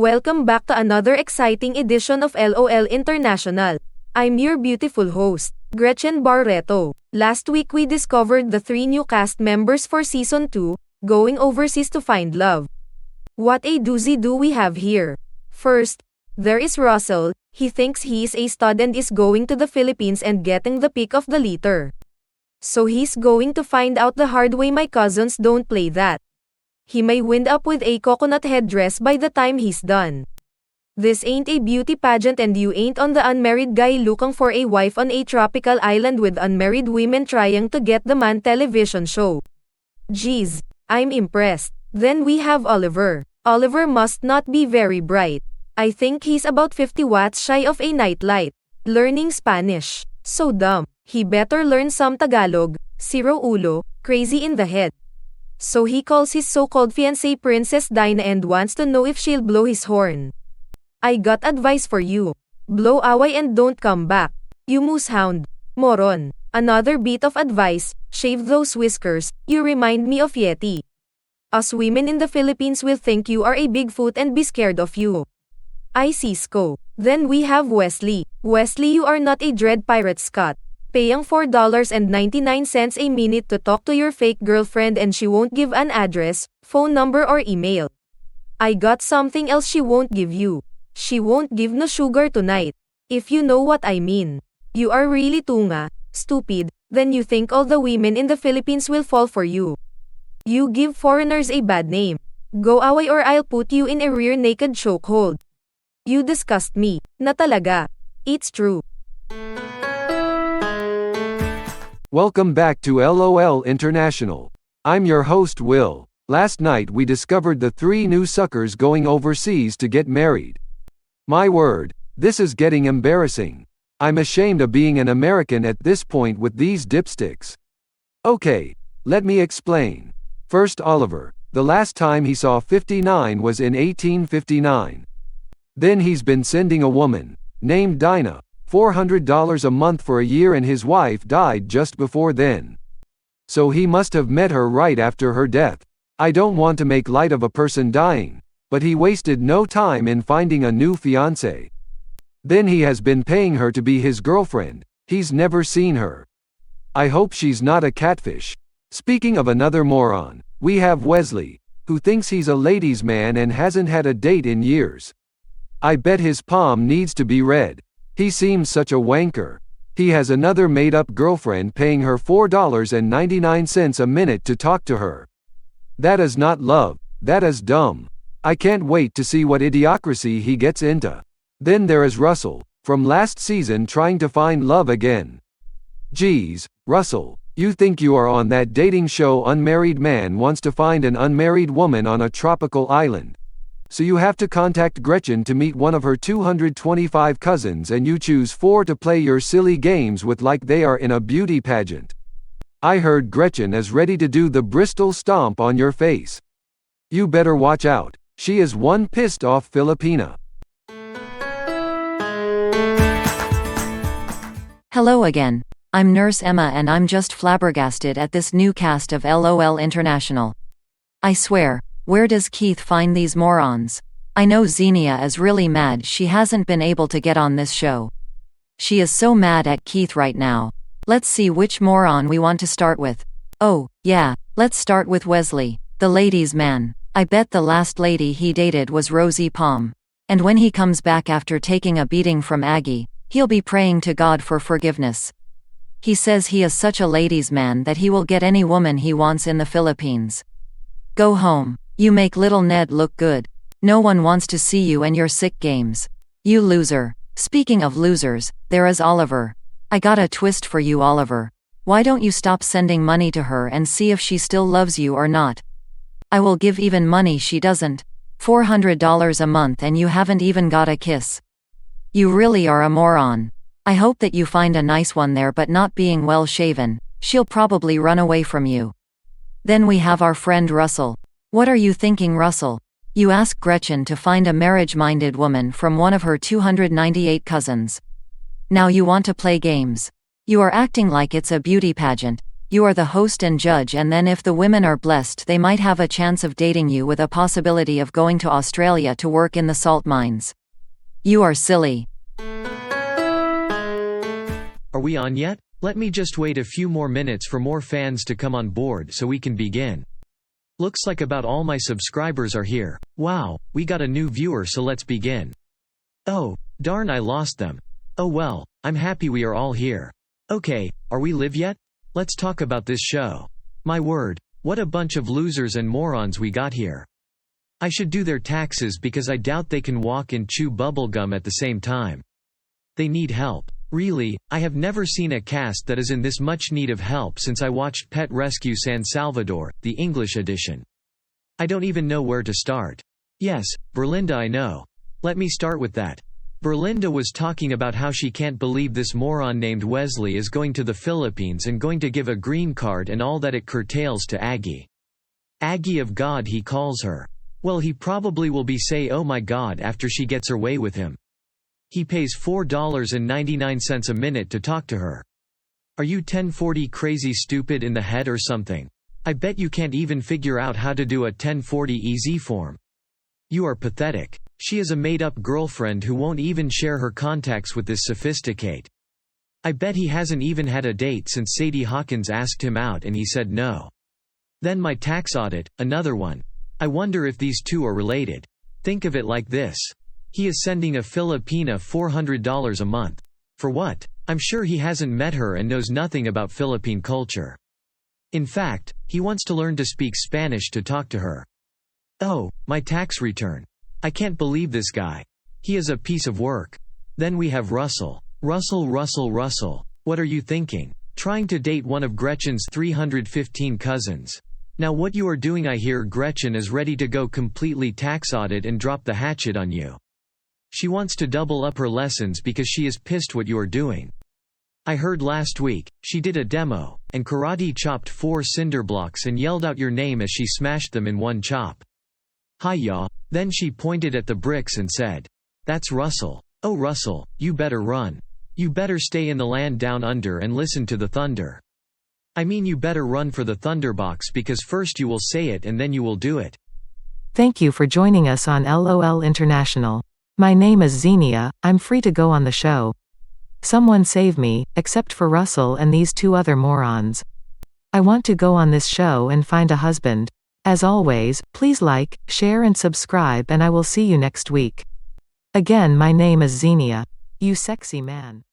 Welcome back to another exciting edition of LOL International. I'm your beautiful host, Gretchen Barreto. Last week we discovered the 3 new cast members for Season 2, going overseas to find love. What a doozy do we have here. First, there is Russell. He thinks he is a stud and is going to the Philippines and getting the pick of the litter. So he's going to find out the hard way. My cousins don't play that. He may wind up with a coconut headdress by the time he's done. This ain't a beauty pageant and you ain't on the unmarried guy looking for a wife on a tropical island with unmarried women trying to get the man television show. Geez, I'm impressed. Then we have Oliver. Oliver must not be very bright. I think he's about 50 watts shy of a nightlight. Learning Spanish. So dumb. He better learn some Tagalog. Zero ulo, crazy in the head. So he calls his so-called fiancée Princess Dinah and wants to know if she'll blow his horn. I got advice for you. Blow away and don't come back. You moosehound. Moron. Another bit of advice, shave those whiskers, you remind me of Yeti. Us women in the Philippines will think you are a Bigfoot and be scared of you. I Cisco. Then we have Wesley. Wesley, you are not a dread pirate Scott. Paying $4.99 a minute to talk to your fake girlfriend and she won't give an address, phone number or email. I got something else she won't give you. She won't give no sugar tonight. If you know what I mean. You are really tunga, stupid, then you think all the women in the Philippines will fall for you. You give foreigners a bad name. Go away or I'll put you in a rear naked chokehold. You disgust me, na talaga. It's true. Welcome back to LOL International. I'm your host Will. Last night we discovered the 3 new suckers going overseas to get married. My word, this is getting embarrassing. I'm ashamed of being an American at this point with these dipsticks. Okay, let me explain. First, Oliver. The last time he saw 59 was in 1859. Then he's been sending a woman, named Dinah, $400 a month for a year and his wife died just before then. So he must have met her right after her death. I don't want to make light of a person dying, but he wasted no time in finding a new fiancée. Then he has been paying her to be his girlfriend. He's never seen her. I hope she's not a catfish. Speaking of another moron, we have Wesley, who thinks he's a ladies' man and hasn't had a date in years. I bet his palm needs to be read. He seems such a wanker. He has another made-up girlfriend paying her $4.99 a minute to talk to her. That is not love, that is dumb. I can't wait to see what idiocracy he gets into. Then there is Russell, from last season trying to find love again. Geez, Russell, you think you are on that dating show Unmarried Man Wants to Find an Unmarried Woman on a Tropical Island. So you have to contact Gretchen to meet one of her 225 cousins and you choose 4 to play your silly games with like they are in a beauty pageant. I heard Gretchen is ready to do the Bristol stomp on your face. You better watch out, she is one pissed off Filipina. Hello again, I'm Nurse Emma and I'm just flabbergasted at this new cast of LOL International. I swear. Where does Keith find these morons? I know Xenia is really mad she hasn't been able to get on this show. She is so mad at Keith right now. Let's see which moron we want to start with. Oh, yeah, let's start with Wesley, the ladies' man. I bet the last lady he dated was Rosie Palm. And when he comes back after taking a beating from Aggie, he'll be praying to God for forgiveness. He says he is such a ladies' man that he will get any woman he wants in the Philippines. Go home. You make little Ned look good. No one wants to see you and your sick games. You loser. Speaking of losers, there is Oliver. I got a twist for you, Oliver. Why don't you stop sending money to her and see if she still loves you or not? I will give even money she doesn't. $400 a month and you haven't even got a kiss. You really are a moron. I hope that you find a nice one there, but not being well shaven. She'll probably run away from you. Then we have our friend Russell. What are you thinking, Russell? You ask Gretchen to find a marriage-minded woman from one of her 298 cousins. Now you want to play games. You are acting like it's a beauty pageant. You are the host and judge, and then if the women are blessed, they might have a chance of dating you with a possibility of going to Australia to work in the salt mines. You are silly. Are we on yet? Let me just wait a few more minutes for more fans to come on board so we can begin. Looks like about all my subscribers are here. Wow, we got a new viewer, so let's begin. Oh, darn, I lost them. Oh well, I'm happy we are all here. Okay, are we live yet? Let's talk about this show. My word, what a bunch of losers and morons we got here. I should do their taxes because I doubt they can walk and chew bubblegum at the same time. They need help. Really, I have never seen a cast that is in this much need of help since I watched Pet Rescue San Salvador, the English edition. I don't even know where to start. Yes, Berlinda, I know. Let me start with that. Berlinda was talking about how she can't believe this moron named Wesley is going to the Philippines and going to give a green card and all that it curtails to Aggie. Aggie of God, he calls her. Well, he probably will be say oh my God after she gets her way with him. He pays $4.99 a minute to talk to her. Are you 1040 crazy stupid in the head or something? I bet you can't even figure out how to do a 1040 easy form. You are pathetic. She is a made-up girlfriend who won't even share her contacts with this sophisticate. I bet he hasn't even had a date since Sadie Hawkins asked him out and he said no. Then my tax audit, another one. I wonder if these two are related. Think of it like this. He is sending a Filipina $400 a month. For what? I'm sure he hasn't met her and knows nothing about Philippine culture. In fact, he wants to learn to speak Spanish to talk to her. Oh, my tax return. I can't believe this guy. He is a piece of work. Then we have Russell. Russell. What are you thinking? Trying to date one of Gretchen's 315 cousins. Now what you are doing, I hear Gretchen is ready to go completely tax audit and drop the hatchet on you. She wants to double up her lessons because she is pissed what you are doing. I heard last week, she did a demo, and karate chopped 4 cinder blocks and yelled out your name as she smashed them in one chop. Hi-ya. Then she pointed at the bricks and said, "That's Russell. Oh Russell, you better run. You better stay in the land down under and listen to the thunder. I mean you better run for the thunderbox because first you will say it and then you will do it." Thank you for joining us on LOL International. My name is Xenia, I'm free to go on the show. Someone save me, except for Russell and these 2 other morons. I want to go on this show and find a husband. As always, please like, share and subscribe and I will see you next week. Again, my name is Xenia. You sexy man.